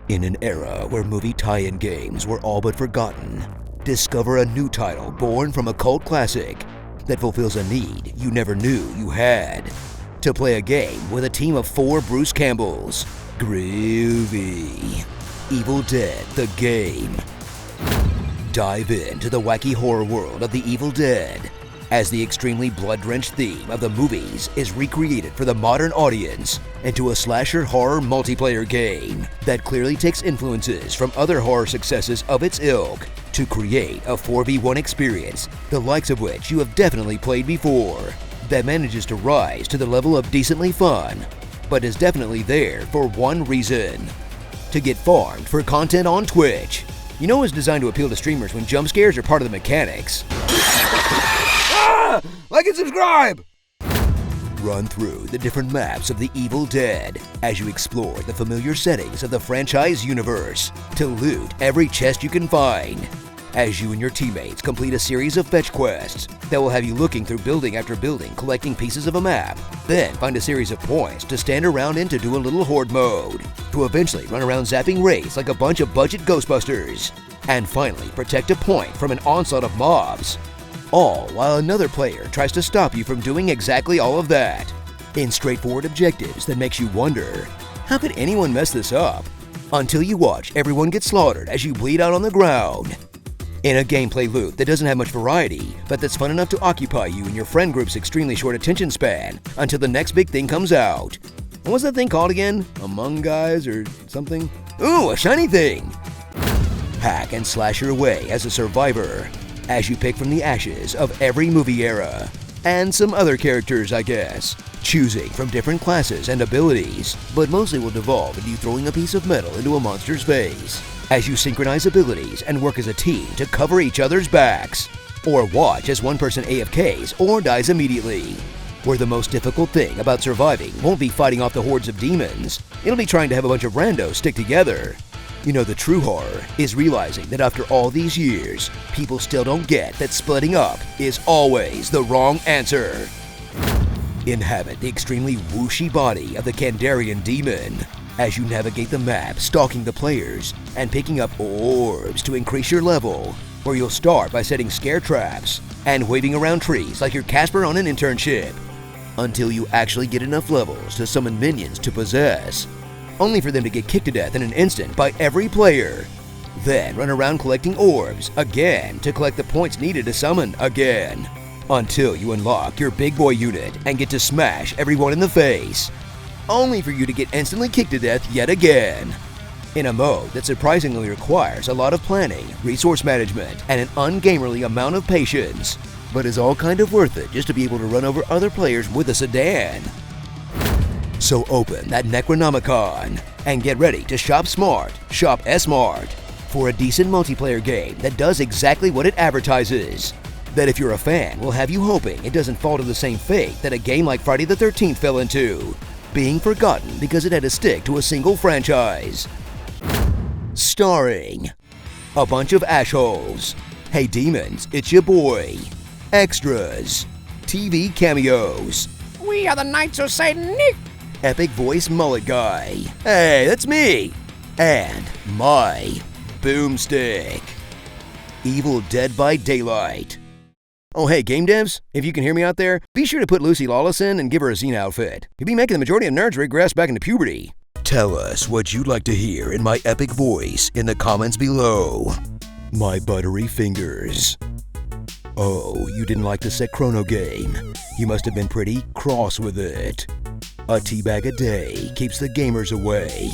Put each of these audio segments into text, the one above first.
In an era where movie tie-in games were all but forgotten, discover a new title born from a cult classic that fulfills a need you never knew you had. To play a game with a team of 4 Bruce Campbells. Groovy. Evil Dead: The Game. Dive into the wacky horror world of The Evil Dead as the extremely blood-drenched theme of the movies is recreated for the modern audience into a slasher horror multiplayer game that clearly takes influences from other horror successes of its ilk to create a 4v1 experience, the likes of which you have definitely played before, that manages to rise to the level of decently fun, but is definitely there for one reason: to get farmed for content on Twitch. You know it's designed to appeal to streamers when jump scares are part of the mechanics. Like and subscribe! Run through the different maps of The Evil Dead as you explore the familiar settings of the franchise universe to loot every chest you can find. As you and your teammates complete a series of fetch quests that will have you looking through building after building collecting pieces of a map, then find a series of points to stand around in to do a little horde mode, to eventually run around zapping raids like a bunch of budget Ghostbusters, and finally protect a point from an onslaught of mobs. All while another player tries to stop you from doing exactly all of that, in straightforward objectives that makes you wonder, how could anyone mess this up? Until you watch everyone get slaughtered as you bleed out on the ground. In a gameplay loop that doesn't have much variety, but that's fun enough to occupy you and your friend group's extremely short attention span until the next big thing comes out. And what's that thing called again? Among Guys or something? Ooh, a shiny thing! Hack and slash your way as a survivor, as you pick from the ashes of every movie era, and some other characters, I guess, choosing from different classes and abilities, but mostly will devolve into you throwing a piece of metal into a monster's face, as you synchronize abilities and work as a team to cover each other's backs, or watch as one person AFKs or dies immediately, where the most difficult thing about surviving won't be fighting off the hordes of demons, it'll be trying to have a bunch of randos stick together. You know, the true horror is realizing that after all these years, people still don't get that splitting up is always the wrong answer. Inhabit the extremely whooshy body of the Kandarian demon as you navigate the map, stalking the players and picking up orbs to increase your level, where you'll start by setting scare traps and waving around trees like you're Casper on an internship, until you actually get enough levels to summon minions to possess, only for them to get kicked to death in an instant by every player. Then run around collecting orbs again to collect the points needed to summon again, until you unlock your big boy unit and get to smash everyone in the face, only for you to get instantly kicked to death yet again, in a mode that surprisingly requires a lot of planning, resource management, and an ungamerly amount of patience, but is all kind of worth it just to be able to run over other players with a sedan. So open that Necronomicon and get ready to shop smart, shop S-Mart, for a decent multiplayer game that does exactly what it advertises. That if you're a fan will have you hoping it doesn't fall to the same fate that a game like Friday the 13th fell into, being forgotten because it had to stick to a single franchise. Starring a bunch of ashholes. Hey demons, it's your boy. Extras. TV cameos. We are the Knights of Satan. Epic voice mullet guy. Hey, that's me. And my boomstick. Evil Dead by Daylight. Oh hey, game devs, if you can hear me out there, be sure to put Lucy Lawless in and give her a Xena outfit. You'll be making the majority of nerds regress back into puberty. Tell us what you'd like to hear in my epic voice in the comments below. My buttery fingers. Oh, you didn't like the Set Chrono game. You must have been pretty cross with it. A teabag a day keeps the gamers away.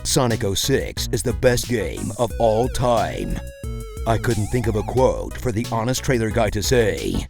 Sonic 06 is the best game of all time. I couldn't think of a quote for the honest trailer guy to say.